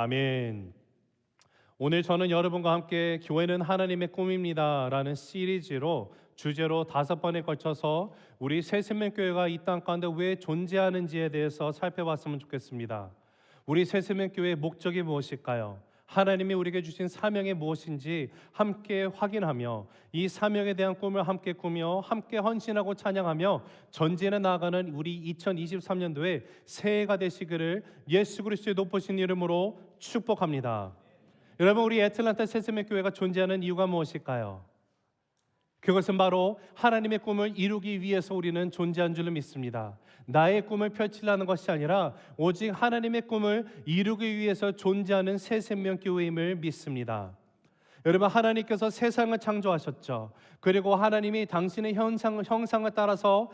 아멘. 오늘 저는 여러분과 함께 교회는 하나님의 꿈입니다 라는 시리즈로 주제로 5번에 걸쳐서 우리 새생명교회가 이 땅 가운데 왜 존재하는지에 대해서 살펴봤으면 좋겠습니다. 우리 새생명교회의 목적이 무엇일까요? 하나님이 우리에게 주신 사명이 무엇인지 함께 확인하며 이 사명에 대한 꿈을 함께 꾸며 함께 헌신하고 찬양하며 전진해 나아가는 우리 2023년도에 새해가 되시기를 예수 그리스도의 높으신 이름으로 축복합니다. 여러분, 우리 애틀랜타 새생명교회가 존재하는 이유가 무엇일까요? 그것은 바로 하나님의 꿈을 이루기 위해서 우리는 존재한 줄을 믿습니다. 나의 꿈을 펼치려는 것이 아니라 오직 하나님의 꿈을 이루기 위해서 존재하는 새생명교회임을 믿습니다. 여러분, 하나님께서 세상을 창조하셨죠. 그리고 하나님이 당신의 형상을 따라서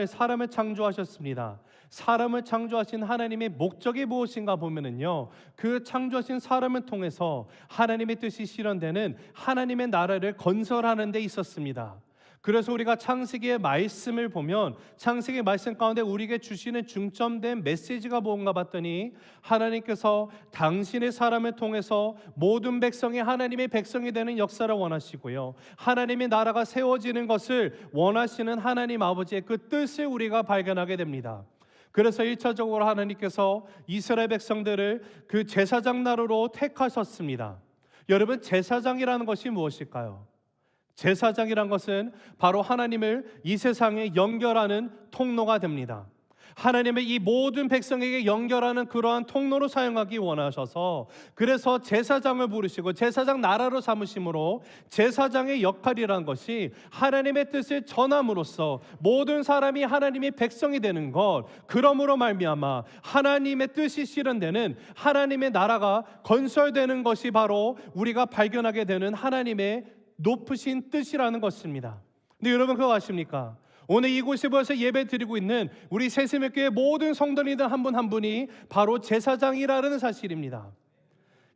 사람을 창조하셨습니다. 사람을 창조하신 하나님의 목적이 무엇인가 보면은요, 그 창조하신 사람을 통해서 하나님의 뜻이 실현되는 하나님의 나라를 건설하는 데 있었습니다. 그래서 우리가 창세기의 말씀을 보면 창세기 말씀 가운데 우리에게 주시는 중점된 메시지가 뭔가 봤더니 하나님께서 당신의 사람을 통해서 모든 백성이 하나님의 백성이 되는 역사를 원하시고요, 하나님의 나라가 세워지는 것을 원하시는 하나님 아버지의 그 뜻을 우리가 발견하게 됩니다. 그래서 1차적으로 하나님께서 이스라엘 백성들을 그 제사장 나라로 택하셨습니다. 여러분, 제사장이라는 것이 무엇일까요? 제사장이란 것은 바로 하나님을 이 세상에 연결하는 통로가 됩니다. 하나님의 이 모든 백성에게 연결하는 그러한 통로로 사용하기 원하셔서 그래서 제사장을 부르시고 제사장 나라로 삼으심으로 제사장의 역할이란 것이 하나님의 뜻을 전함으로써 모든 사람이 하나님의 백성이 되는 것, 그러므로 말미암아 하나님의 뜻이 실현되는 하나님의 나라가 건설되는 것이 바로 우리가 발견하게 되는 하나님의 높으신 뜻이라는 것입니다. 근데 여러분, 그거 아십니까? 오늘 이곳에 모여서 예배 드리고 있는 우리 새생명교회 모든 성도님들 한 분 한 분이 바로 제사장이라는 사실입니다.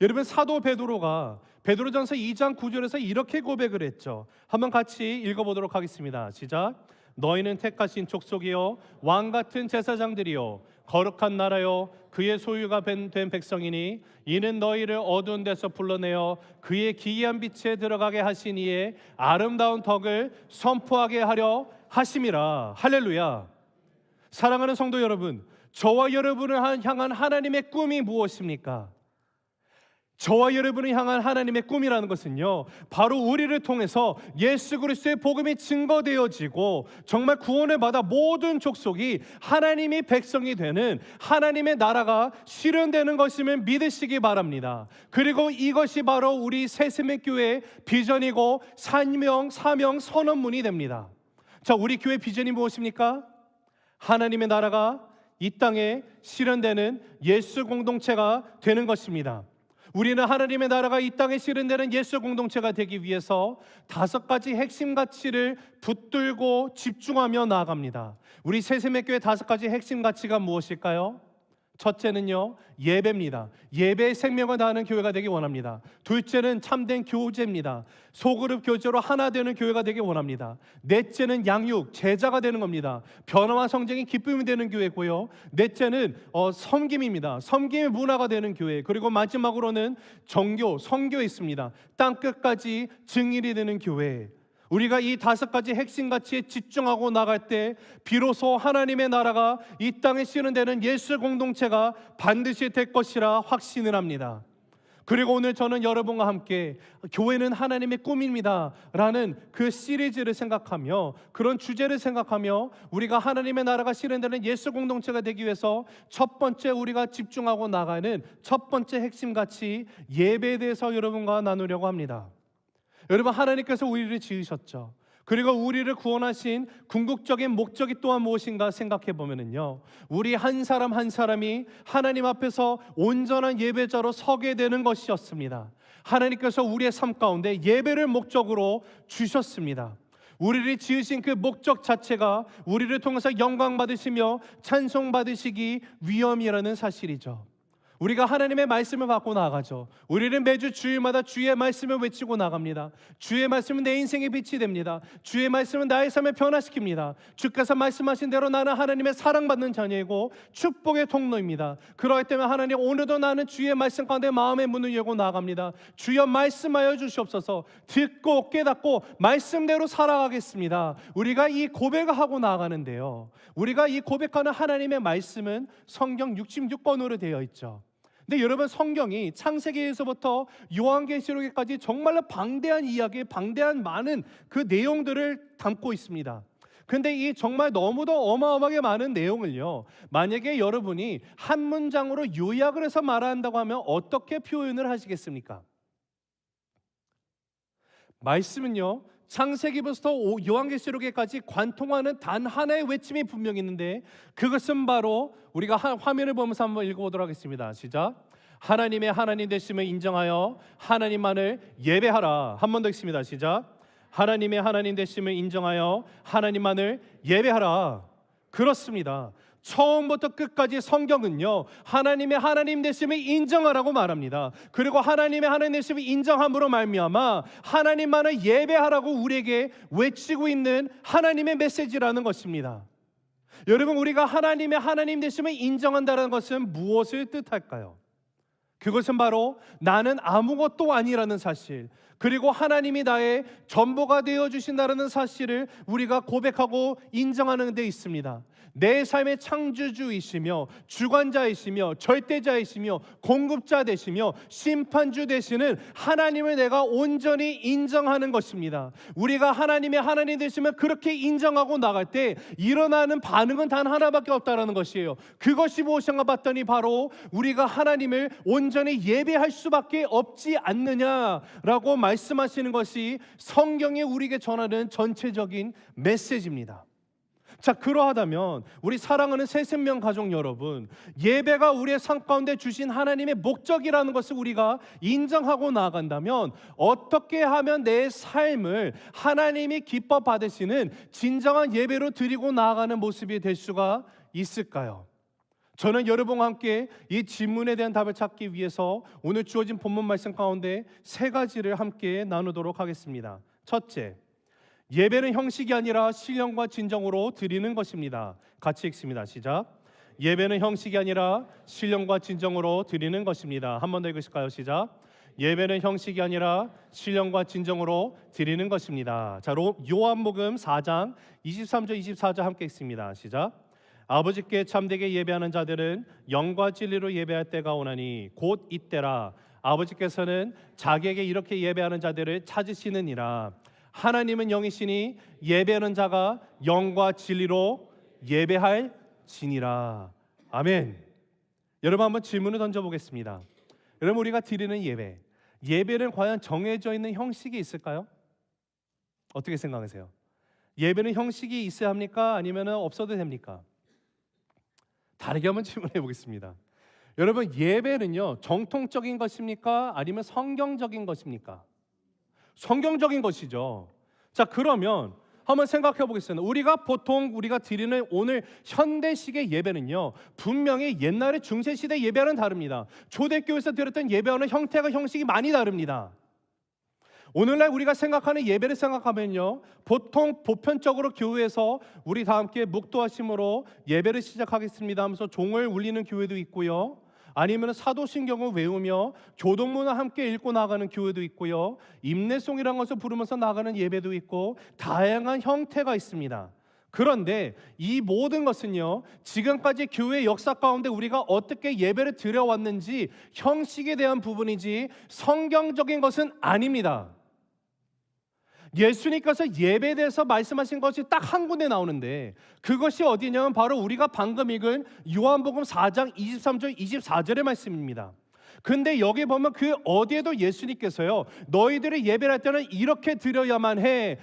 여러분, 사도 베드로가 베드로전서 2장 9절에서 이렇게 고백을 했죠. 한번 같이 읽어보도록 하겠습니다. 시작. 너희는 택하신 족속이요 왕같은 제사장들이요 거룩한 나라요 그의 소유가 된 백성이니 이는 너희를 어두운 데서 불러내어 그의 기이한 빛에 들어가게 하신 이의 아름다운 덕을 선포하게 하려 하심이라. 할렐루야. 사랑하는 성도 여러분, 저와 여러분을 향한 하나님의 꿈이 무엇입니까? 저와 여러분을 향한 하나님의 꿈이라는 것은요, 바로 우리를 통해서 예수 그리스도의 복음이 증거되어지고 정말 구원을 받아 모든 족속이 하나님의 백성이 되는 하나님의 나라가 실현되는 것임을 믿으시기 바랍니다. 그리고 이것이 바로 우리 새생명교회의 비전이고 사명 선언문이 됩니다. 자, 우리 교회 비전이 무엇입니까? 하나님의 나라가 이 땅에 실현되는 예수 공동체가 되는 것입니다. 우리는 하나님의 나라가 이 땅에 실현되는 예수 공동체가 되기 위해서 5가지 핵심 가치를 붙들고 집중하며 나아갑니다. 우리 새생명교회 5가지 핵심 가치가 무엇일까요? 첫째는요, 예배입니다. 예배의 생명을 다하는 교회가 되기 원합니다. 둘째는 참된 교제입니다. 소그룹 교제로 하나 되는 교회가 되기 원합니다. 넷째는 양육, 제자가 되는 겁니다. 변화와 성장이 기쁨이 되는 교회고요. 넷째는 섬김입니다. 섬김의 문화가 되는 교회. 그리고 마지막으로는 정교, 선교에 있습니다. 땅끝까지 증인이 되는 교회. 우리가 이 5가지 핵심 가치에 집중하고 나갈 때 비로소 하나님의 나라가 이 땅에 실현되는 예수 공동체가 반드시 될 것이라 확신을 합니다. 그리고 오늘 저는 여러분과 함께 교회는 하나님의 꿈입니다 라는 그 시리즈를 생각하며, 그런 주제를 생각하며 우리가 하나님의 나라가 실현되는 예수 공동체가 되기 위해서 첫 번째 우리가 집중하고 나가는 첫 번째 핵심 가치, 예배에 대해서 여러분과 나누려고 합니다. 여러분, 하나님께서 우리를 지으셨죠. 그리고 우리를 구원하신 궁극적인 목적이 또한 무엇인가 생각해 보면은요, 우리 한 사람 한 사람이 하나님 앞에서 온전한 예배자로 서게 되는 것이었습니다. 하나님께서 우리의 삶 가운데 예배를 목적으로 주셨습니다. 우리를 지으신 그 목적 자체가 우리를 통해서 영광 받으시며 찬송 받으시기 위함이라는 사실이죠. 우리가 하나님의 말씀을 받고 나가죠. 우리는 매주 주일마다 주의 말씀을 외치고 나갑니다. 주의 말씀은 내 인생의 빛이 됩니다. 주의 말씀은 나의 삶을 변화시킵니다. 주께서 말씀하신 대로 나는 하나님의 사랑받는 자녀이고 축복의 통로입니다. 그렇기 때문에 하나님, 오늘도 나는 주의 말씀 가운데 마음의 문을 열고 나갑니다. 주여 말씀하여 주시옵소서. 듣고 깨닫고 말씀대로 살아가겠습니다. 우리가 이 고백을 하고 나가는데요, 우리가 이 고백하는 하나님의 말씀은 성경 66권으로 되어 있죠. 근데 여러분, 성경이 창세기에서부터 요한계시록에까지 정말로 방대한 이야기, 방대한 많은 그 내용들을 담고 있습니다. 근데 이 정말 너무도 어마어마하게 많은 내용을요, 만약에 여러분이 한 문장으로 요약을 해서 말한다고 하면 어떻게 표현을 하시겠습니까? 말씀은요, 창세기부터 요한계시록에까지 관통하는 단 하나의 외침이 분명히 있는데, 그것은 바로 우리가 화면을 보면서 한번 읽어보도록 하겠습니다. 시작. 하나님의 하나님 되심을 인정하여 하나님만을 예배하라. 한 번 더 읽습니다. 시작. 하나님의 하나님 되심을 인정하여 하나님만을 예배하라. 그렇습니다. 처음부터 끝까지 성경은요, 하나님의 하나님 되심을 인정하라고 말합니다. 그리고 하나님의 하나님 되심을 인정함으로 말미암아 하나님만을 예배하라고 우리에게 외치고 있는 하나님의 메시지라는 것입니다. 여러분, 우리가 하나님의 하나님 되심을 인정한다는 것은 무엇을 뜻할까요? 그것은 바로 나는 아무것도 아니라는 사실, 그리고 하나님이 나의 전부가 되어주신다는 사실을 우리가 고백하고 인정하는 데 있습니다. 내 삶의 창조주이시며 주관자이시며 절대자이시며 공급자 되시며 심판주 되시는 하나님을 내가 온전히 인정하는 것입니다. 우리가 하나님의 하나님 되시면 그렇게 인정하고 나갈 때 일어나는 반응은 단 하나밖에 없다는 것이에요. 그것이 무엇인가 봤더니 바로 우리가 하나님을 온전히 예배할 수밖에 없지 않느냐라고 말씀하시는 것이 성경이 우리에게 전하는 전체적인 메시지입니다. 자, 그러하다면 우리 사랑하는 새생명 가족 여러분, 예배가 우리의 삶 가운데 주신 하나님의 목적이라는 것을 우리가 인정하고 나아간다면 어떻게 하면 내 삶을 하나님이 기뻐 받으시는 진정한 예배로 드리고 나아가는 모습이 될 수가 있을까요? 저는 여러분과 함께 이 질문에 대한 답을 찾기 위해서 오늘 주어진 본문 말씀 가운데 세 가지를 함께 나누도록 하겠습니다. 첫째, 예배는 형식이 아니라 신령과 진정으로 드리는 것입니다. 같이 읽습니다. 시작. 예배는 형식이 아니라 신령과 진정으로 드리는 것입니다. 한 번 더 읽으실까요? 시작. 예배는 형식이 아니라 신령과 진정으로 드리는 것입니다. 자, 요한복음 4장 23절 24절 함께 읽습니다. 시작. 아버지께 참되게 예배하는 자들은 영과 진리로 예배할 때가 오나니 곧 이때라. 아버지께서는 자기에게 이렇게 예배하는 자들을 찾으시느니라. 하나님은 영이시니 예배하는 자가 영과 진리로 예배할 지니라. 아멘. 여러분, 한번 질문을 던져보겠습니다. 여러분, 우리가 드리는 예배는 과연 정해져 있는 형식이 있을까요? 어떻게 생각하세요? 예배는 형식이 있어야 합니까? 아니면 없어도 됩니까? 다르게 한번 질문해 보겠습니다. 여러분, 예배는요, 정통적인 것입니까? 아니면 성경적인 것입니까? 성경적인 것이죠. 자, 그러면 한번 생각해 보겠습니다. 우리가 드리는 오늘 현대식의 예배는요, 분명히 옛날의 중세시대 예배와는 다릅니다. 초대교회에서 드렸던 예배와는 형태가 형식이 많이 다릅니다. 오늘날 우리가 생각하는 예배를 생각하면요, 보통 보편적으로 교회에서 우리 다 함께 묵도하심으로 예배를 시작하겠습니다 하면서 종을 울리는 교회도 있고요, 아니면 사도신경을 외우며 교동문을 함께 읽고 나가는 교회도 있고요, 임내송이라는 것을 부르면서 나가는 예배도 있고, 다양한 형태가 있습니다. 그런데 이 모든 것은요, 지금까지 교회 역사 가운데 우리가 어떻게 예배를 드려왔는지 형식에 대한 부분이지 성경적인 것은 아닙니다. 예수님께서 예배에 대해서 말씀하신 것이 딱 한 군데 나오는데, 그것이 어디냐면 바로 우리가 방금 읽은 요한복음 4장 23절 24절의 말씀입니다. 근데 여기 보면 그 어디에도 예수님께서요, 너희들이 예배를 할 때는 이렇게 드려야만 해.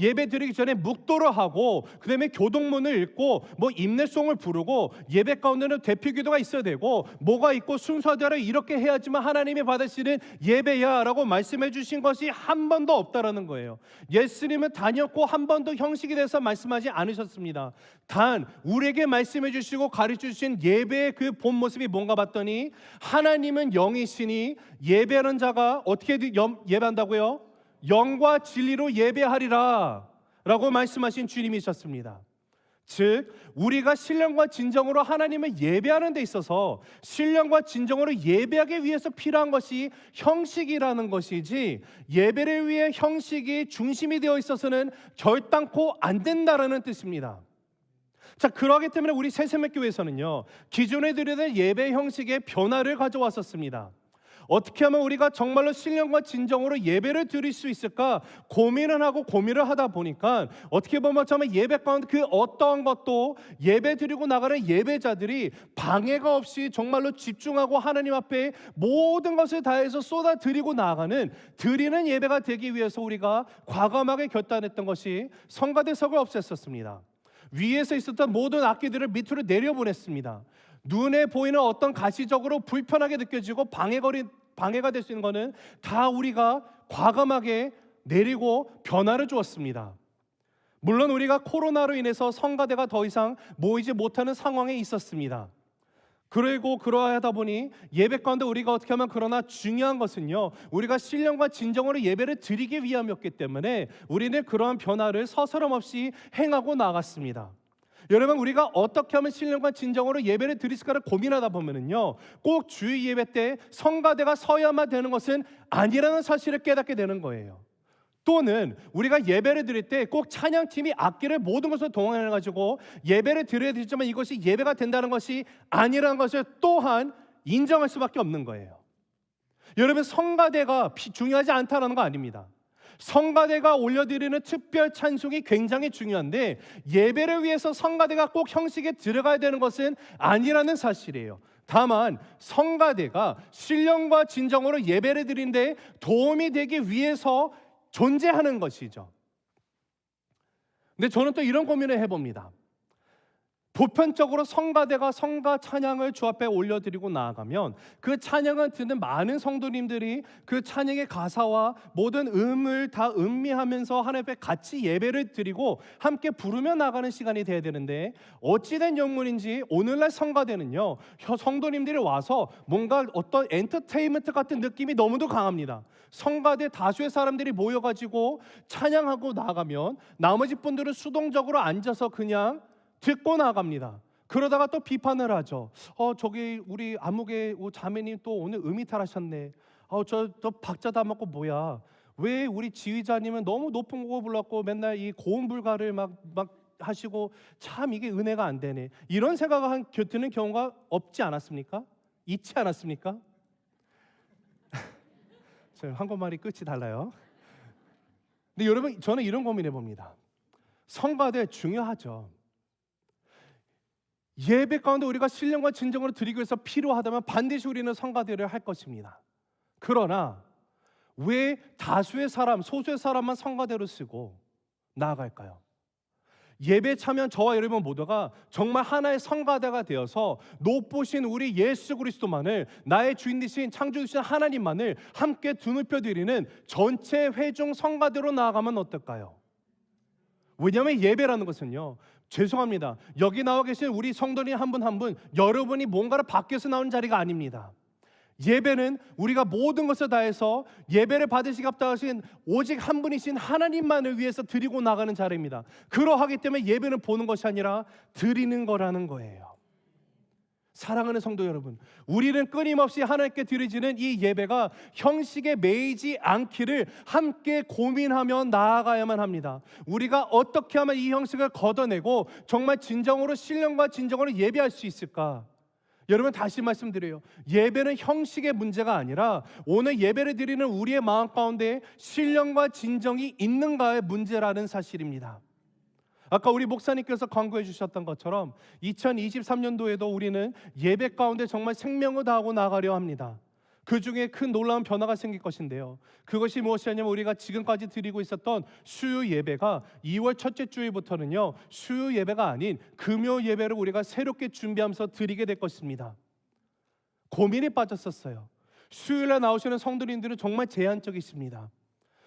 예배 드리기 전에 묵도를 하고, 그 다음에 교동문을 읽고, 뭐 임내송을 부르고, 예배 가운데는 대표 기도가 있어야 되고, 뭐가 있고 순서대로 이렇게 해야지만 하나님이 받으시는 예배야 라고 말씀해 주신 것이 한 번도 없다라는 거예요. 예수님은 단연코 한 번도 형식에 대해서 말씀하지 않으셨습니다. 단 우리에게 말씀해 주시고 가르쳐 주신 예배의 그 본 모습이 뭔가 봤더니, 하나님은 영이시니 예배하는 자가 어떻게 예배한다고요? 영과 진리로 예배하리라 라고 말씀하신 주님이셨습니다. 즉 우리가 신령과 진정으로 하나님을 예배하는 데 있어서 신령과 진정으로 예배하기 위해서 필요한 것이 형식이라는 것이지, 예배를 위해 형식이 중심이 되어 있어서는 결단코 안 된다라는 뜻입니다. 자, 그러기 때문에 우리 새생명교회에서는요, 기존에 드리던 예배 형식의 변화를 가져왔었습니다. 어떻게 하면 우리가 정말로 신령과 진정으로 예배를 드릴 수 있을까 고민을 하다 보니까, 어떻게 보면 정말 예배 가운데 그 어떠한 것도 예배 드리고 나가는 예배자들이 방해가 없이 정말로 집중하고 하나님 앞에 모든 것을 다해서 쏟아 드리고 나가는 드리는 예배가 되기 위해서 우리가 과감하게 결단했던 것이 성가대석을 없앴었습니다. 위에서 있었던 모든 악기들을 밑으로 내려보냈습니다. 눈에 보이는 어떤 가시적으로 불편하게 느껴지고 방해가 될 수 있는 것은 다 우리가 과감하게 내리고 변화를 주었습니다. 물론 우리가 코로나로 인해서 성가대가 더 이상 모이지 못하는 상황에 있었습니다. 그리고 그러하다 보니 예배 가운데 우리가 어떻게 하면, 그러나 중요한 것은요, 우리가 신령과 진정으로 예배를 드리기 위함이었기 때문에 우리는 그러한 변화를 서스럼 없이 행하고 나갔습니다. 여러분, 우리가 어떻게 하면 신령과 진정으로 예배를 드릴까를 고민하다 보면은요, 꼭 주일 예배 때 성가대가 서야만 되는 것은 아니라는 사실을 깨닫게 되는 거예요. 또는 우리가 예배를 드릴 때 꼭 찬양팀이 악기를 모든 것을 동원해가지고 예배를 드려야 되지만 이것이 예배가 된다는 것이 아니라는 것을 또한 인정할 수밖에 없는 거예요. 여러분, 성가대가 중요하지 않다는 거 아닙니다. 성가대가 올려드리는 특별 찬송이 굉장히 중요한데, 예배를 위해서 성가대가 꼭 형식에 들어가야 되는 것은 아니라는 사실이에요. 다만 성가대가 신령과 진정으로 예배를 드리는데 도움이 되기 위해서 존재하는 것이죠. 근데 저는 또 이런 고민을 해봅니다. 보편적으로 성가대가 성가 찬양을 주 앞에 올려드리고 나아가면 그 찬양을 듣는 많은 성도님들이 그 찬양의 가사와 모든 음을 다 음미하면서 하나님 앞에 같이 예배를 드리고 함께 부르며 나가는 시간이 돼야 되는데, 어찌된 영문인지 오늘날 성가대는요, 성도님들이 와서 뭔가 어떤 엔터테인먼트 같은 느낌이 너무도 강합니다. 성가대 다수의 사람들이 모여가지고 찬양하고 나가면 나머지 분들은 수동적으로 앉아서 그냥 듣고 나갑니다. 그러다가 또 비판을 하죠. 저기 우리 안목의 자매님 또 오늘 음이탈하셨네. 저 박자 다 먹고 뭐야? 왜 우리 지휘자님은 너무 높은 곡을 불렀고 맨날 이 고음 불가를 막 하시고 참 이게 은혜가 안 되네. 이런 생각을 드는 경우가 없지 않았습니까? 있지 않았습니까? 한국말이 끝이 달라요. 근데 여러분, 저는 이런 고민해 봅니다. 성가대 중요하죠. 예배 가운데 우리가 신령과 진정으로 드리기 위해서 필요하다면 반드시 우리는 성가대를 할 것입니다. 그러나 왜 다수의 사람, 소수의 사람만 성가대로 쓰고 나아갈까요? 예배 참여한 저와 여러분 모두가 정말 하나의 성가대가 되어서 높으신 우리 예수 그리스도만을, 나의 주인 되신 창조 주신 하나님만을 함께 두눕혀 드리는 전체 회중 성가대로 나아가면 어떨까요? 왜냐하면 예배라는 것은요, 죄송합니다, 여기 나와 계신 우리 성도님 한 분 한 분 여러분이 뭔가를 밖에서 나온 자리가 아닙니다. 예배는 우리가 모든 것을 다해서 예배를 받으시기 합당하신 오직 한 분이신 하나님만을 위해서 드리고 나가는 자리입니다. 그러하기 때문에 예배는 보는 것이 아니라 드리는 거라는 거예요. 사랑하는 성도 여러분, 우리는 끊임없이 하나님께 드려지는 이 예배가 형식에 매이지 않기를 함께 고민하며 나아가야만 합니다. 우리가 어떻게 하면 이 형식을 걷어내고 정말 진정으로 신령과 진정으로 예배할 수 있을까? 여러분, 다시 말씀드려요. 예배는 형식의 문제가 아니라 오늘 예배를 드리는 우리의 마음 가운데 신령과 진정이 있는가의 문제라는 사실입니다. 아까 우리 목사님께서 강구해 주셨던 것처럼 2023년도에도 우리는 예배 가운데 정말 생명을 다하고 나가려 합니다. 그 중에 큰 놀라운 변화가 생길 것인데요. 그것이 무엇이냐면 우리가 지금까지 드리고 있었던 수요 예배가 2월 첫째 주일부터는요, 수요 예배가 아닌 금요 예배를 우리가 새롭게 준비하면서 드리게 될 것입니다. 고민이 빠졌었어요. 수요일에 나오시는 성도님들은 정말 제한적이십니다.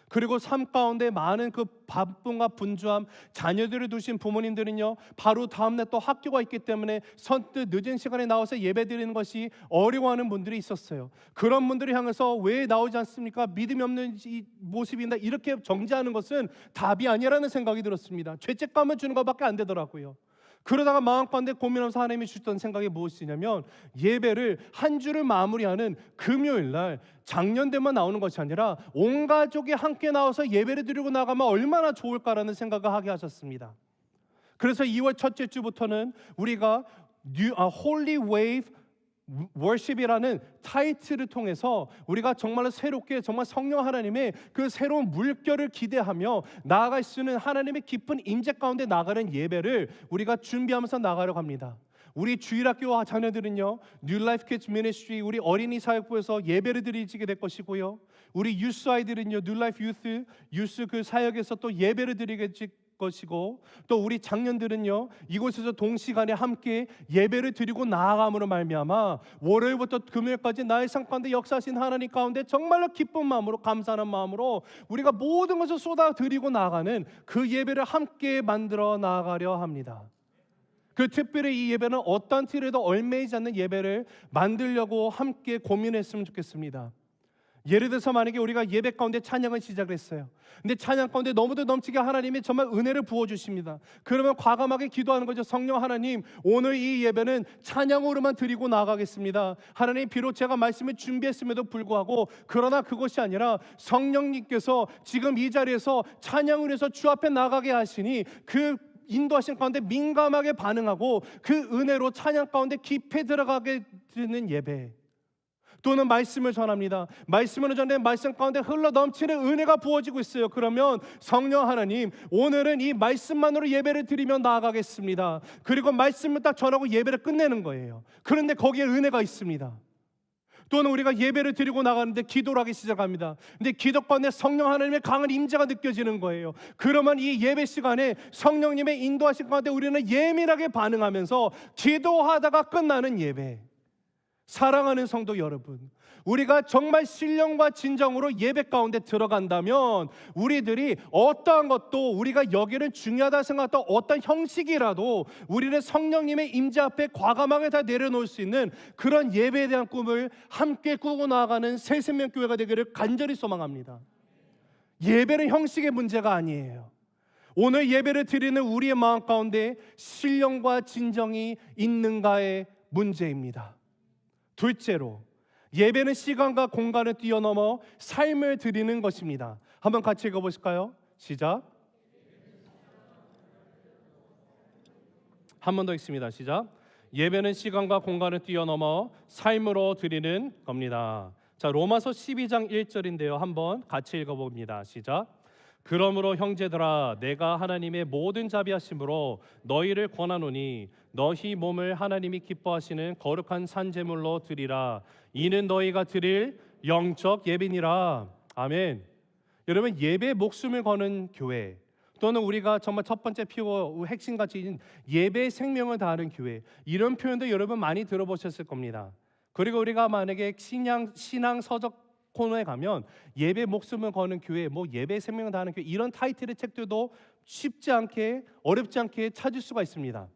그리고 삶 가운데 많은 그 바쁨과 분주함, 자녀들을 두신 부모님들은요, 바로 다음날 또 학교가 있기 때문에 선뜻 늦은 시간에 나와서 예배드리는 것이 어려워하는 분들이 있었어요. 그런 분들을 향해서 왜 나오지 않습니까? 믿음이 없는 모습인다, 이렇게 정죄하는 것은 답이 아니라는 생각이 들었습니다. 죄책감을 주는 것밖에 안 되더라고요. 그러다가 마음 가운데 고민하면서 하나님이 주셨던 생각이 무엇이냐면, 예배를 한 주를 마무리하는 금요일 날 작년 때만 나오는 것이 아니라 온 가족이 함께 나와서 예배를 드리고 나가면 얼마나 좋을까라는 생각을 하게 하셨습니다. 그래서 2월 첫째 주부터는 우리가 Holy Wave 월십이라는 타이틀을 통해서 우리가 정말로 새롭게 정말 성령 하나님의 그 새로운 물결을 기대하며 나아갈 수 있는 하나님의 깊은 임재 가운데 나가는 예배를 우리가 준비하면서 나가려고 합니다. 우리 주일학교 자녀들은요, New Life Kids Ministry, 우리 어린이 사역부에서 예배를 드리게 될 것이고요, 우리 유스 아이들은요, New Life Youth, 유스 그 사역에서 또 예배를 드리게 될 것이고, 또 우리 장년들은요, 이곳에서 동시간에 함께 예배를 드리고 나아감으로 말미암아 월요일부터 금요일까지 나의 삶 가운데 역사하신 하나님 가운데 정말로 기쁜 마음으로, 감사하는 마음으로 우리가 모든 것을 쏟아 드리고 나가는 그 예배를 함께 만들어 나가려 합니다. 그 특별히 이 예배는 어떤 틀에도 얽매이지 않는 예배를 만들려고 함께 고민했으면 좋겠습니다. 예를 들어서 만약에 우리가 예배 가운데 찬양을 시작을 했어요. 근데 찬양 가운데 너무도 넘치게 하나님이 정말 은혜를 부어주십니다. 그러면 과감하게 기도하는 거죠. 성령 하나님, 오늘 이 예배는 찬양으로만 드리고 나가겠습니다. 하나님, 비록 제가 말씀을 준비했음에도 불구하고, 그러나 그것이 아니라 성령님께서 지금 이 자리에서 찬양을 해서 주 앞에 나가게 하시니 그 인도하신 가운데 민감하게 반응하고 그 은혜로 찬양 가운데 깊이 들어가게 되는 예배, 또는 말씀을 전합니다. 말씀을 전해 말씀 가운데 흘러 넘치는 은혜가 부어지고 있어요. 그러면 성령 하나님, 오늘은 이 말씀만으로 예배를 드리며 나아가겠습니다. 그리고 말씀을 딱 전하고 예배를 끝내는 거예요. 그런데 거기에 은혜가 있습니다. 또는 우리가 예배를 드리고 나가는데 기도를 하기 시작합니다. 근데 기도 가운데 성령 하나님의 강한 임재가 느껴지는 거예요. 그러면 이 예배 시간에 성령님의 인도하신 가운데 우리는 예민하게 반응하면서 기도하다가 끝나는 예배. 사랑하는 성도 여러분, 우리가 정말 신령과 진정으로 예배 가운데 들어간다면 우리들이 어떠한 것도 우리가 여기는 중요하다 생각했던 어떤 형식이라도 우리는 성령님의 임재 앞에 과감하게 다 내려놓을 수 있는 그런 예배에 대한 꿈을 함께 꾸고 나아가는 새생명교회가 되기를 간절히 소망합니다. 예배는 형식의 문제가 아니에요. 오늘 예배를 드리는 우리의 마음 가운데 신령과 진정이 있는가의 문제입니다. 둘째로, 예배는 시간과 공간을 뛰어넘어 삶을 드리는 것입니다. 한번 같이 읽어보실까요? 시작. 한 번 더 읽습니다. 시작. 예배는 시간과 공간을 뛰어넘어 삶으로 드리는 겁니다. 자, 로마서 12장 1절인데요. 한번 같이 읽어봅니다. 시작. 그러므로 형제들아, 내가 하나님의 모든 자비하심으로 너희를 권하노니 너희 몸을 하나님이 기뻐하시는 거룩한 산제물로 드리라. 이는 너희가 드릴 영적 예배니라. 아멘. 여러분, 예배에 목숨을 거는 교회, 또는 우리가 정말 첫 번째 피워 핵심같이 예배의 생명을 다하는 교회, 이런 표현도 여러분 많이 들어보셨을 겁니다. 그리고 우리가 만약에 신앙 서적 코너에 가면 예배 목숨을 거는 교회, 뭐 예배 생명을 다하는 교회, 이런 타이틀의 책들도 쉽지 않게, 어렵지 않게 찾을 수가 있습니다.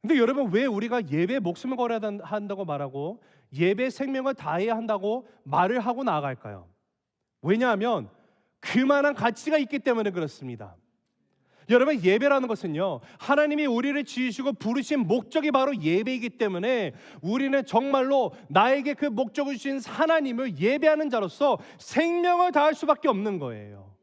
근데 여러분, 왜 우리가 예배 목숨을 걸어야 한다고 말하고 예배 생명을 다해야 한다고 말을 하고 나아갈까요? 왜냐하면 그만한 가치가 있기 때문에 그렇습니다. 여러분, 예배라는 것은요, 하나님이 우리를 지으시고 부르신 목적이 바로 예배이기 때문에 우리는 정말로 나에게 그 목적을 주신 하나님을 예배하는 자로서 생명을 다할 수밖에 없는 거예요.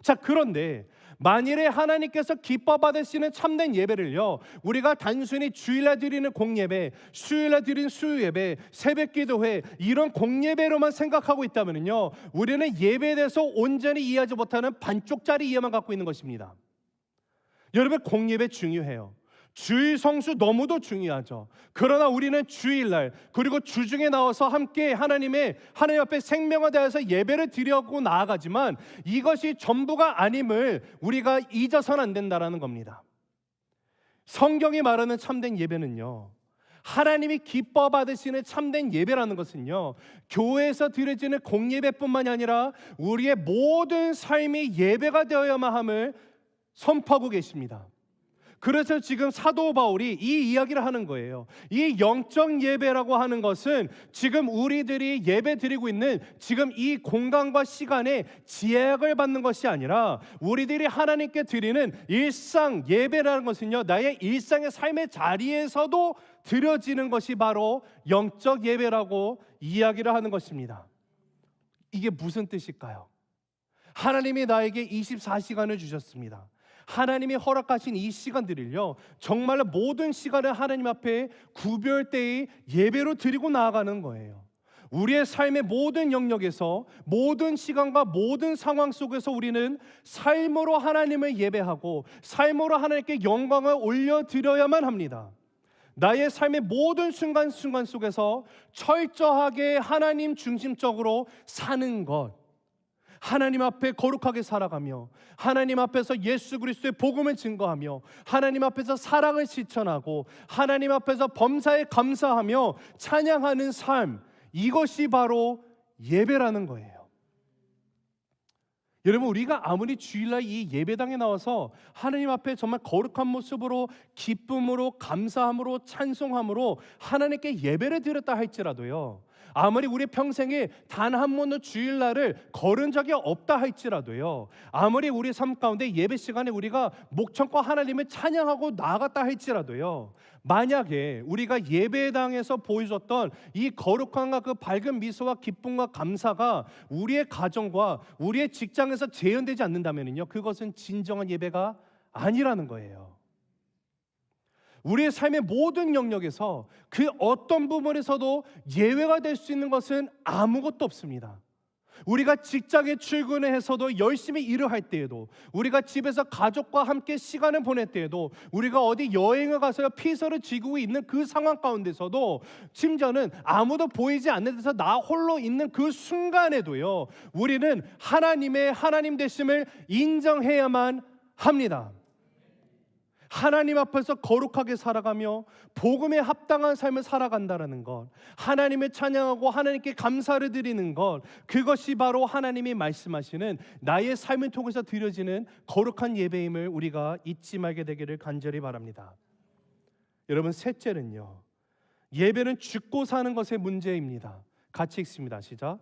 자, 그런데 만일에 하나님께서 기뻐 받으시는 참된 예배를요, 우리가 단순히 주일날 드리는 공예배, 수요일날 드리는 수요예배, 새벽기도회, 이런 공예배로만 생각하고 있다면요, 우리는 예배에 대해서 온전히 이해하지 못하는 반쪽짜리 이해만 갖고 있는 것입니다. 여러분, 공예배 중요해요. 주일 성수 너무도 중요하죠. 그러나 우리는 주일날 그리고 주중에 나와서 함께 하나님 앞에 생명을 다해서 예배를 드리고 나아가지만 이것이 전부가 아님을 우리가 잊어서는 안 된다라는 겁니다. 성경이 말하는 참된 예배는요, 하나님이 기뻐 받으시는 참된 예배라는 것은요, 교회에서 드려지는 공예배뿐만이 아니라 우리의 모든 삶이 예배가 되어야만 함을 선포하고 계십니다. 그래서 지금 사도 바울이 이 이야기를 하는 거예요. 이 영적 예배라고 하는 것은 지금 우리들이 예배 드리고 있는 지금 이 공간과 시간에 제약을 받는 것이 아니라 우리들이 하나님께 드리는 일상 예배라는 것은요, 나의 일상의 삶의 자리에서도 드려지는 것이 바로 영적 예배라고 이야기를 하는 것입니다. 이게 무슨 뜻일까요? 하나님이 나에게 24시간을 주셨습니다. 하나님이 허락하신 이 시간들을요, 정말로 모든 시간을 하나님 앞에 구별되이 예배로 드리고 나아가는 거예요. 우리의 삶의 모든 영역에서 모든 시간과 모든 상황 속에서 우리는 삶으로 하나님을 예배하고 삶으로 하나님께 영광을 올려드려야만 합니다. 나의 삶의 모든 순간순간 속에서 철저하게 하나님 중심적으로 사는 것, 하나님 앞에 거룩하게 살아가며 하나님 앞에서 예수 그리스도의 복음을 증거하며 하나님 앞에서 사랑을 실천하고 하나님 앞에서 범사에 감사하며 찬양하는 삶, 이것이 바로 예배라는 거예요. 여러분, 우리가 아무리 주일날 이 예배당에 나와서 하나님 앞에 정말 거룩한 모습으로 기쁨으로 감사함으로 찬송함으로 하나님께 예배를 드렸다 할지라도요, 아무리 우리 평생에 단 한 번도 주일날을 걸은 적이 없다 할지라도요, 아무리 우리 삶 가운데 예배 시간에 우리가 목청껏 하나님을 찬양하고 나아갔다 할지라도요, 만약에 우리가 예배당에서 보여줬던 이 거룩함과 그 밝은 미소와 기쁨과 감사가 우리의 가정과 우리의 직장에서 재현되지 않는다면요, 그것은 진정한 예배가 아니라는 거예요. 우리의 삶의 모든 영역에서 그 어떤 부분에서도 예외가 될 수 있는 것은 아무것도 없습니다. 우리가 직장에 출근을 해서도 열심히 일을 할 때에도, 우리가 집에서 가족과 함께 시간을 보낼 때에도, 우리가 어디 여행을 가서 피서를 지고 있는 그 상황 가운데서도, 심지어는 아무도 보이지 않는 데서 나 홀로 있는 그 순간에도요, 우리는 하나님의 하나님 되심을 인정해야만 합니다. 하나님 앞에서 거룩하게 살아가며 복음에 합당한 삶을 살아간다는 것, 하나님을 찬양하고 하나님께 감사를 드리는 것, 그것이 바로 하나님이 말씀하시는 나의 삶을 통해서 드려지는 거룩한 예배임을 우리가 잊지 말게 되기를 간절히 바랍니다. 여러분, 셋째는요, 예배는 죽고 사는 것의 문제입니다. 같이 읽습니다. 시작.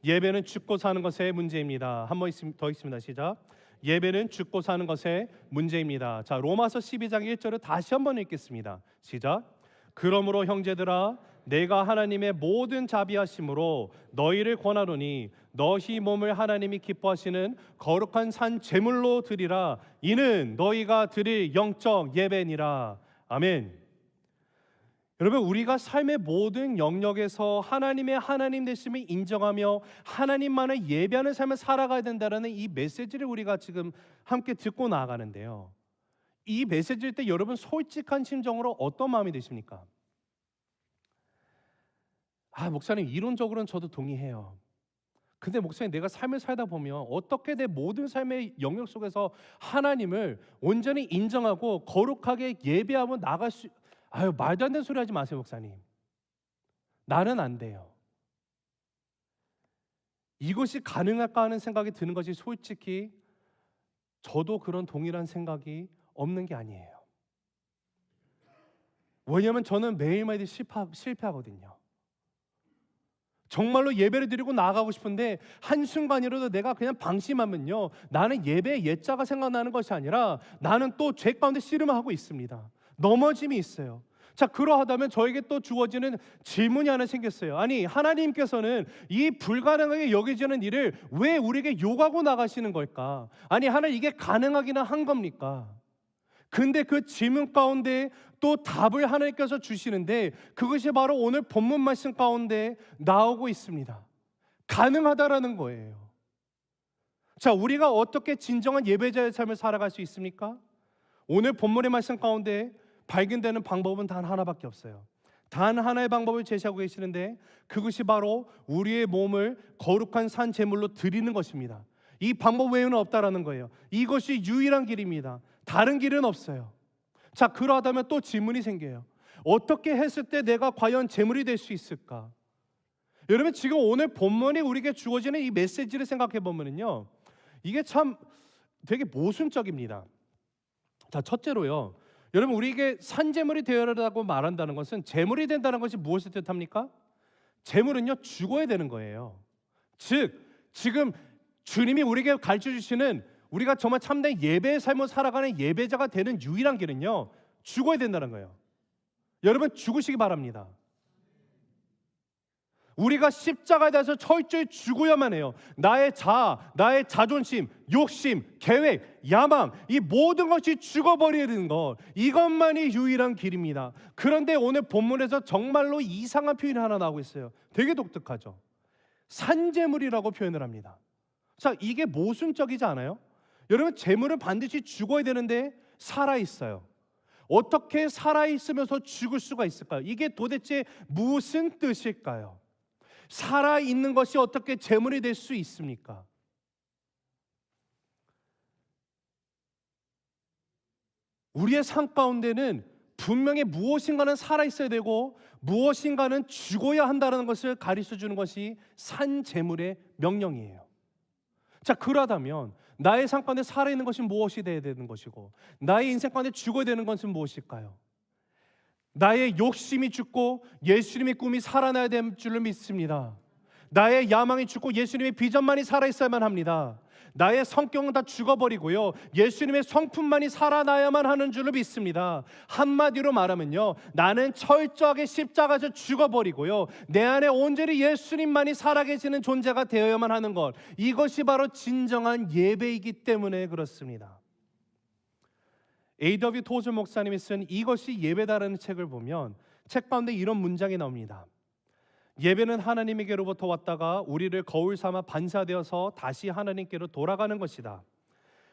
예배는 죽고 사는 것의 문제입니다. 한 번 더 읽습니다. 시작. 예배는 죽고 사는 것의 문제입니다. 자, 로마서 12장 1절을 다시 한번 읽겠습니다. 시작. 그러므로 형제들아, 내가 하나님의 모든 자비하심으로 너희를 권하노니 너희 몸을 하나님이 기뻐하시는 거룩한 산 제물로 드리라. 이는 너희가 드릴 영적 예배니라. 아멘. 여러분, 우리가 삶의 모든 영역에서 하나님의 하나님 되심을 인정하며 하나님만을 예배하는 삶을 살아가야 된다는 이 메시지를 우리가 지금 함께 듣고 나아가는데요, 이 메시지일 때 여러분 솔직한 심정으로 어떤 마음이 드십니까? 목사님, 이론적으로는 저도 동의해요. 근데 목사님, 내가 삶을 살다 보면 어떻게 내 모든 삶의 영역 속에서 하나님을 온전히 인정하고 거룩하게 예배하며 나갈 수, 말도 안 되는 소리 하지 마세요, 목사님. 나는 안 돼요. 이것이 가능할까 하는 생각이 드는 것이 솔직히 저도 그런 동일한 생각이 없는 게 아니에요. 왜냐하면 저는 매일매일 실패하거든요. 정말로 예배를 드리고 나아가고 싶은데 한순간이라도 내가 그냥 방심하면요, 나는 예배의 예자가 생각나는 것이 아니라 나는 또 죄 가운데 씨름을 하고 있습니다. 넘어짐이 있어요. 자, 그러하다면 저에게 또 주어지는 질문이 하나 생겼어요. 아니, 하나님께서는 이 불가능하게 여겨지는 일을 왜 우리에게 요구하고 나가시는 걸까? 아니, 하나님, 이게 가능하기는 한 겁니까? 근데 그 질문 가운데 또 답을 하나님께서 주시는데 그것이 바로 오늘 본문 말씀 가운데 나오고 있습니다. 가능하다라는 거예요. 자, 우리가 어떻게 진정한 예배자의 삶을 살아갈 수 있습니까? 오늘 본문의 말씀 가운데 발견되는 방법은 단 하나밖에 없어요. 단 하나의 방법을 제시하고 계시는데 그것이 바로 우리의 몸을 거룩한 산 제물로 드리는 것입니다. 이 방법 외에는 없다라는 거예요. 이것이 유일한 길입니다. 다른 길은 없어요. 자, 그러하다면 또 질문이 생겨요. 어떻게 했을 때 내가 과연 제물이 될 수 있을까? 여러분, 지금 오늘 본문이 우리에게 주어지는 이 메시지를 생각해 보면요, 이게 참 되게 모순적입니다. 자, 첫째로요, 여러분, 우리에게 산제물이 되어라고 말한다는 것은 제물이 된다는 것이 무엇을 뜻합니까? 제물은요, 죽어야 되는 거예요. 즉, 지금 주님이 우리에게 가르쳐 주시는, 우리가 정말 참된 예배의 삶을 살아가는 예배자가 되는 유일한 길은요, 죽어야 된다는 거예요. 여러분, 죽으시기 바랍니다. 우리가 십자가에 대해서 철저히 죽어야만 해요. 나의 자아, 나의 자존심, 욕심, 계획, 야망, 이 모든 것이 죽어버리는 것, 이것만이 유일한 길입니다. 그런데 오늘 본문에서 정말로 이상한 표현이 하나 나오고 있어요. 되게 독특하죠. 산제물이라고 표현을 합니다. 자, 이게 모순적이지 않아요? 여러분, 제물은 반드시 죽어야 되는데 살아있어요. 어떻게 살아있으면서 죽을 수가 있을까요? 이게 도대체 무슨 뜻일까요? 살아있는 것이 어떻게 제물이 될 수 있습니까? 우리의 삶 가운데는 분명히 무엇인가는 살아있어야 되고 무엇인가는 죽어야 한다는 것을 가르쳐주는 것이 산제물의 명령이에요. 자, 그러다면 나의 삶 가운데 살아있는 것이 무엇이 되어야 되는 것이고 나의 인생 가운데 죽어야 되는 것은 무엇일까요? 나의 욕심이 죽고 예수님의 꿈이 살아나야 될 줄로 믿습니다. 나의 야망이 죽고 예수님의 비전만이 살아있어야만 합니다. 나의 성격은 다 죽어버리고요, 예수님의 성품만이 살아나야만 하는 줄로 믿습니다. 한마디로 말하면요, 나는 철저하게 십자가에서 죽어버리고요, 내 안에 온전히 예수님만이 살아계시는 존재가 되어야만 하는 것, 이것이 바로 진정한 예배이기 때문에 그렇습니다. A.W. 토저 목사님이 쓴 이것이 예배다라는 책을 보면 책 가운데 이런 문장이 나옵니다. 예배는 하나님에게로부터 왔다가 우리를 거울 삼아 반사되어서 다시 하나님께로 돌아가는 것이다.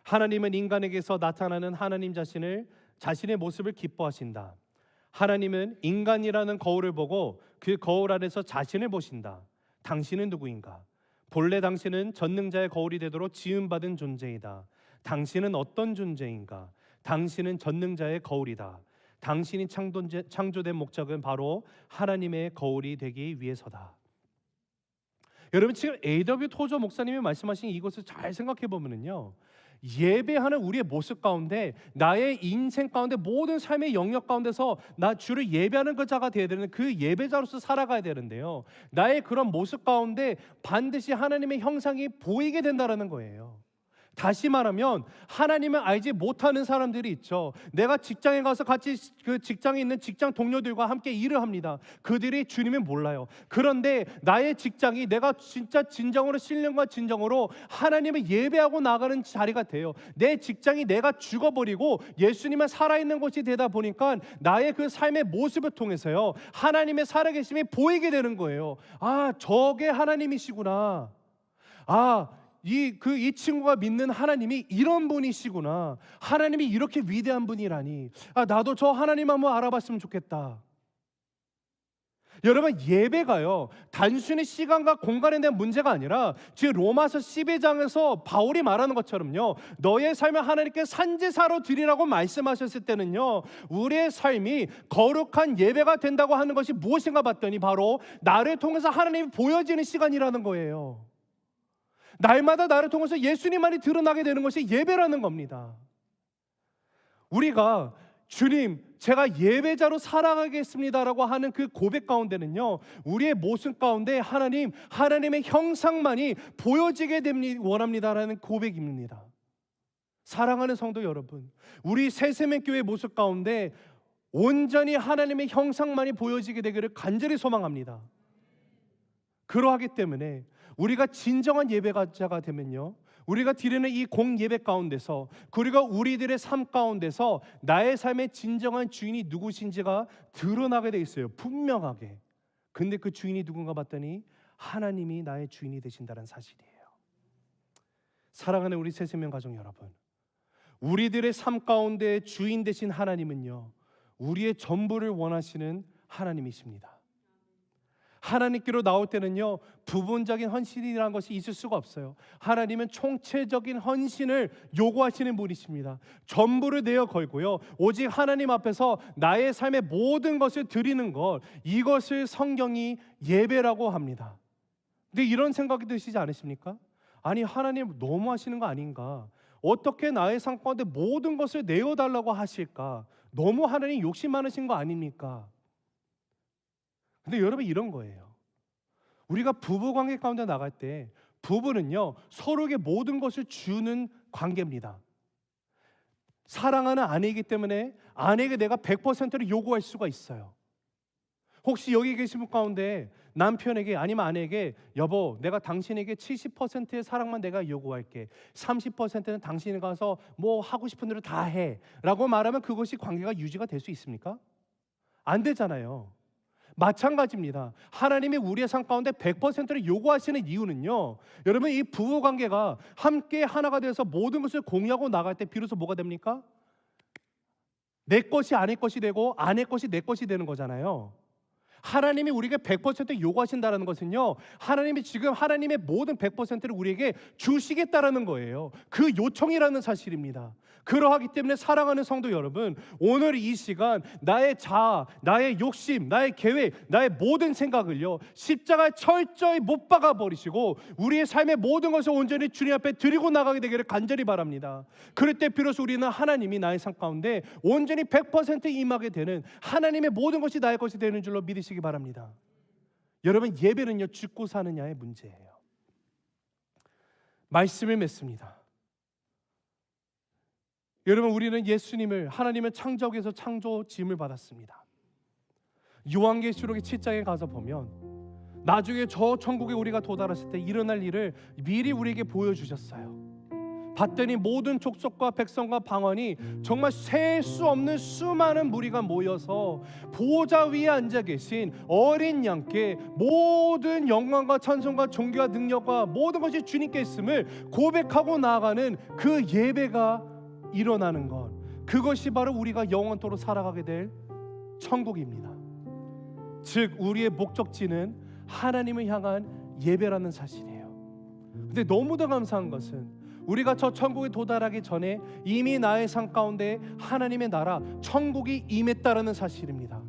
하나님은 인간에게서 나타나는 하나님 자신의 모습을 기뻐하신다. 하나님은 인간이라는 거울을 보고 그 거울 안에서 자신을 보신다. 당신은 누구인가? 본래 당신은 전능자의 거울이 되도록 지음받은 존재이다. 당신은 어떤 존재인가? 당신은 전능자의 거울이다. 당신이 창조된 목적은 바로 하나님의 거울이 되기 위해서다. 여러분, 지금 A.W. 토저 목사님이 말씀하신 이것을 잘 생각해 보면요, 예배하는 우리의 모습 가운데 나의 인생 가운데 모든 삶의 영역 가운데서 나 주를 예배하는 그 자가 되어야 되는, 그 예배자로서 살아가야 되는데요, 나의 그런 모습 가운데 반드시 하나님의 형상이 보이게 된다는 거예요. 다시 말하면 하나님을 알지 못하는 사람들이 있죠. 내가 직장에 가서 같이 그 직장에 있는 직장 동료들과 함께 일을 합니다. 그들이 주님을 몰라요. 그런데 나의 직장이 내가 진짜 진정으로 신령과 진정으로 하나님을 예배하고 나가는 자리가 돼요. 내 직장이 내가 죽어버리고 예수님만 살아있는 곳이 되다 보니까 나의 그 삶의 모습을 통해서요, 하나님의 살아계심이 보이게 되는 거예요. 아, 저게 하나님이시구나. 이 친구가 믿는 하나님이 이런 분이시구나. 하나님이 이렇게 위대한 분이라니. 나도 저 하나님 한번 알아봤으면 좋겠다. 여러분, 예배가요, 단순히 시간과 공간에 대한 문제가 아니라 지금 로마서 12장에서 바울이 말하는 것처럼요, 너의 삶을 하나님께 산제사로 드리라고 말씀하셨을 때는요, 우리의 삶이 거룩한 예배가 된다고 하는 것이 무엇인가 봤더니 바로 나를 통해서 하나님이 보여지는 시간이라는 거예요. 날마다 나를 통해서 예수님만이 드러나게 되는 것이 예배라는 겁니다. 우리가 주님, 제가 예배자로 살아가겠습니다라고 하는 그 고백 가운데는요, 우리의 모습 가운데 하나님의 형상만이 보여지게 원합니다라는 고백입니다. 사랑하는 성도 여러분, 우리 새세멘교회 모습 가운데 온전히 하나님의 형상만이 보여지게 되기를 간절히 소망합니다. 그러하기 때문에 우리가 진정한 예배자가 되면요, 우리가 드리는 이 공예배 가운데서, 그리고 우리들의 삶 가운데서 나의 삶의 진정한 주인이 누구신지가 드러나게 돼 있어요, 분명하게. 근데 그 주인이 누군가 봤더니 하나님이 나의 주인이 되신다는 사실이에요. 사랑하는 우리 새세명 가족 여러분, 우리들의 삶 가운데 주인 되신 하나님은요, 우리의 전부를 원하시는 하나님이십니다. 하나님께로 나올 때는요, 부분적인 헌신이라는 것이 있을 수가 없어요. 하나님은 총체적인 헌신을 요구하시는 분이십니다. 전부를 내어 걸고요, 오직 하나님 앞에서 나의 삶의 모든 것을 드리는 것, 이것을 성경이 예배라고 합니다. 근데 이런 생각이 드시지 않으십니까? 아니, 하나님 너무 하시는 거 아닌가? 어떻게 나의 삶 가운데 모든 것을 내어달라고 하실까? 너무 하나님 욕심 많으신 거 아닙니까? 근데 여러분, 이런 거예요. 우리가 부부관계 가운데 나갈 때 부부는요, 서로에게 모든 것을 주는 관계입니다. 사랑하는 아내이기 때문에 아내에게 내가 100%를 요구할 수가 있어요. 혹시 여기 계신 분 가운데 남편에게 아니면 아내에게, 여보, 내가 당신에게 70%의 사랑만 내가 요구할게, 30%는 당신이 가서 뭐 하고 싶은 대로 다 해 라고 말하면 그것이 관계가 유지가 될 수 있습니까? 안 되잖아요. 마찬가지입니다. 하나님이 우리의 삶 가운데 100%를 요구하시는 이유는요, 여러분, 이 부부관계가 함께 하나가 돼서 모든 것을 공유하고 나갈 때 비로소 뭐가 됩니까? 내 것이 아내 것이 되고 아내 것이 내 것이 되는 거잖아요. 하나님이 우리에게 100% 요구하신다는 것은요, 하나님이 지금 하나님의 모든 100%를 우리에게 주시겠다라는 거예요. 그 요청이라는 사실입니다. 그러하기 때문에 사랑하는 성도 여러분, 오늘 이 시간 나의 자아, 나의 욕심, 나의 계획, 나의 모든 생각을요, 십자가에 철저히 못 박아 버리시고 우리의 삶의 모든 것을 온전히 주님 앞에 드리고 나가게 되기를 간절히 바랍니다. 그럴 때 비로소 우리는 하나님이 나의 삶 가운데 온전히 100% 임하게 되는, 하나님의 모든 것이 나의 것이 되는 줄로 믿으시기 바랍니다. 여러분, 예배는요, 죽고 사느냐의 문제예요. 말씀을 맺습니다. 여러분, 우리는 예수님을, 하나님의 창조에서 창조 지음을 받았습니다. 요한계시록의 7장에 가서 보면 나중에 저 천국에 우리가 도달했을 때 일어날 일을 미리 우리에게 보여주셨어요. 봤더니 모든 족속과 백성과 방언이 정말 셀 수 없는 수많은 무리가 모여서 보좌 위에 앉아 계신 어린 양께 모든 영광과 찬송과 존귀와 능력과 모든 것이 주님께 있음을 고백하고 나아가는 그 예배가 일어나는 것, 그것이 바로 우리가 영원토록 살아가게 될 천국입니다. 즉 우리의 목적지는 하나님을 향한 예배라는 사실이에요. 근데 너무도 감사한 것은 우리가 저 천국에 도달하기 전에 이미 나의 삶 가운데 하나님의 나라 천국이 임했다라는 사실입니다.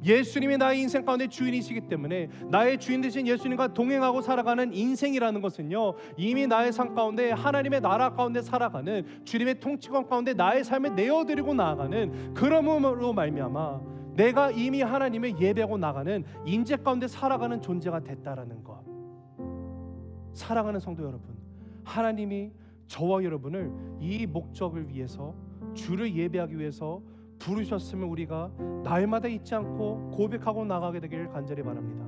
예수님이 나의 인생 가운데 주인이시기 때문에 나의 주인 되신 예수님과 동행하고 살아가는 인생이라는 것은요, 이미 나의 삶 가운데 하나님의 나라 가운데 살아가는 주님의 통치권 가운데 나의 삶을 내어드리고 나아가는, 그러므로 말미암아 내가 이미 하나님을 예배하고 나가는 임재 가운데 살아가는 존재가 됐다라는 것. 사랑하는 성도 여러분, 하나님이 저와 여러분을 이 목적을 위해서, 주를 예배하기 위해서 부르셨으면 우리가 날마다 잊지 않고 고백하고 나가게 되기를 간절히 바랍니다.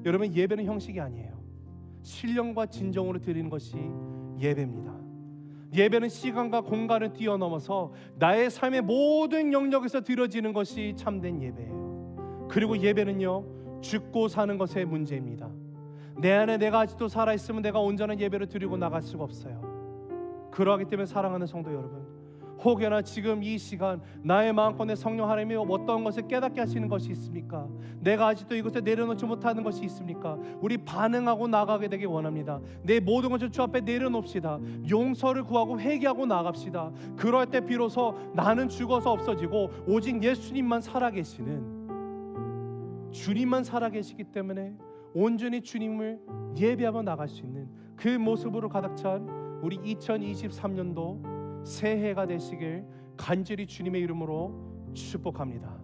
여러분, 예배는 형식이 아니에요. 신령과 진정으로 드리는 것이 예배입니다. 예배는 시간과 공간을 뛰어넘어서 나의 삶의 모든 영역에서 드려지는 것이 참된 예배예요. 그리고 예배는요, 죽고 사는 것의 문제입니다. 내 안에 내가 아직도 살아있으면 내가 온전한 예배를 드리고 나갈 수가 없어요. 그러하기 때문에 사랑하는 성도 여러분, 혹여나 지금 이 시간 나의 마음껏 내 성령 하나님이 어떤 것을 깨닫게 하시는 것이 있습니까? 내가 아직도 이것을 내려놓지 못하는 것이 있습니까? 우리 반응하고 나가게 되길 원합니다. 내 모든 것을 주 앞에 내려놓읍시다. 용서를 구하고 회개하고 나갑시다. 그럴 때 비로소 나는 죽어서 없어지고 오직 예수님만 살아계시는, 주님만 살아계시기 때문에 온전히 주님을 예배하며 나갈 수 있는 그 모습으로 가득 찬 우리 2023년도 새해가 되시길 간절히 주님의 이름으로 축복합니다.